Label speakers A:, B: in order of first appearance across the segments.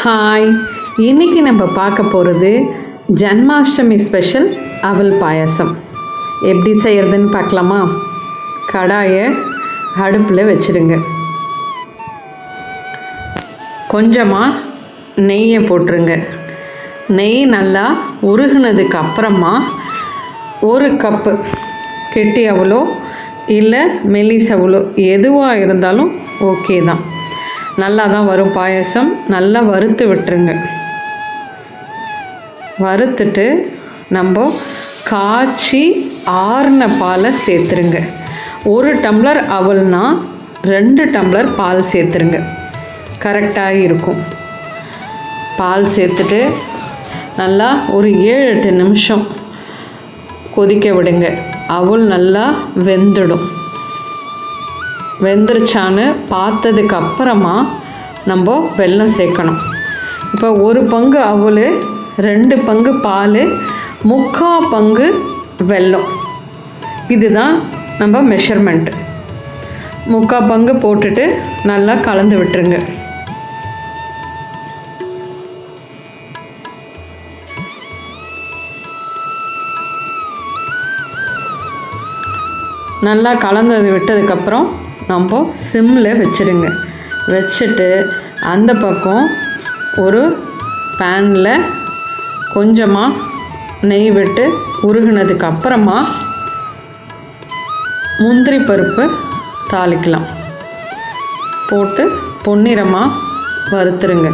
A: Hi, இன்றைக்கி நம்ம பார்க்க போகிறது ஜன்மாஷ்டமி ஸ்பெஷல் அவல் பாயாசம். எப்படி செய்கிறதுன்னு பார்க்கலாமா? கடாயை அடுப்பில் வச்சுடுங்க. கொஞ்சமாக நெய்யை போட்டுருங்க. நெய் நல்லா உருகுனதுக்கு அப்புறமா 1 கப்பு கெட்டி அவலோ இல்லை மெல்லிஸ் அவலோ எதுவாக இருந்தாலும் ஓகே தான். நல்லா தான் வரும் பாயசம். நல்லா வறுத்து விட்டுருங்க. வறுத்துட்டு நம்ம காய்ச்சி ஆறின பாலை சேர்த்துருங்க. 1 டம்ளர் அவல்னா 2 டம்ளர் பால் சேர்த்துருங்க. கரெக்டாக இருக்கும். பால் சேர்த்துட்டு நல்லா ஒரு 7-8 நிமிஷம் கொதிக்க விடுங்க. அவல் நல்லா வெந்துடும். வெந்துருச்சான்னு பார்த்ததுக்கு அப்புறமா நம்ம வெல்லம் சேர்க்கணும். இப்போ 1 பங்கு அவல், 2 பங்கு பால், 3/4 பங்கு வெல்லம். இதுதான் நம்ம மெஷர்மெண்ட்டு. 3/4 பங்கு போட்டுட்டு நல்லா கலந்து விட்டுருங்க. நல்லா கலந்தது விட்டதுக்கப்புறம் நம்ம சிம்மில் வச்சுருங்க. வச்சுட்டு அந்த பக்கம் ஒரு பேனில் கொஞ்சமாக நெய் விட்டு உருகுனதுக்கு அப்புறமா முந்திரி பருப்பு தாளிக்கலாம். போட்டு பொன்னிறமாக வறுத்துருங்க.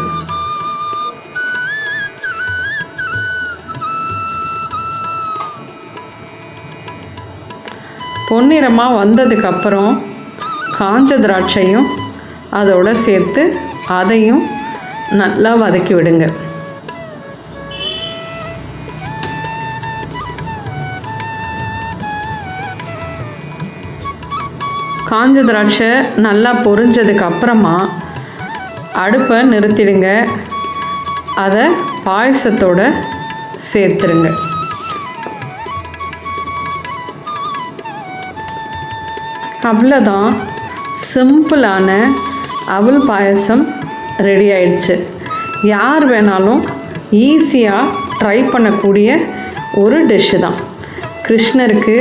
A: பொன்னிறமாக வந்ததுக்கப்புறம் காஞ்ச திராட்சையும் அதோடு சேர்த்து அதையும் நல்லா வதக்கி விடுங்க. காஞ்ச திராட்சை நல்லா பொரிஞ்சதுக்கப்புறமா அடுப்பை நிறுத்திடுங்க. அதை பாயசத்தோடு சேர்த்துருங்க. அவ்வளோதான், சிம்பிளான அவல் பாயசம் ரெடி ஆயிடுச்சு. யார் வேணாலும் ஈஸியாக ட்ரை பண்ணக்கூடிய ஒரு டிஷ்ஷு தான். கிருஷ்ணருக்கு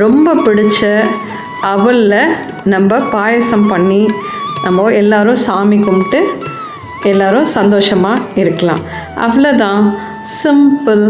A: ரொம்ப பிடிச்ச அவலில் நம்ம பாயசம் பண்ணி நம்ம எல்லோரும் சாமி கும்பிட்டு எல்லோரும் சந்தோஷமாக இருக்கலாம். அவ்வளோதான், சிம்பிள்.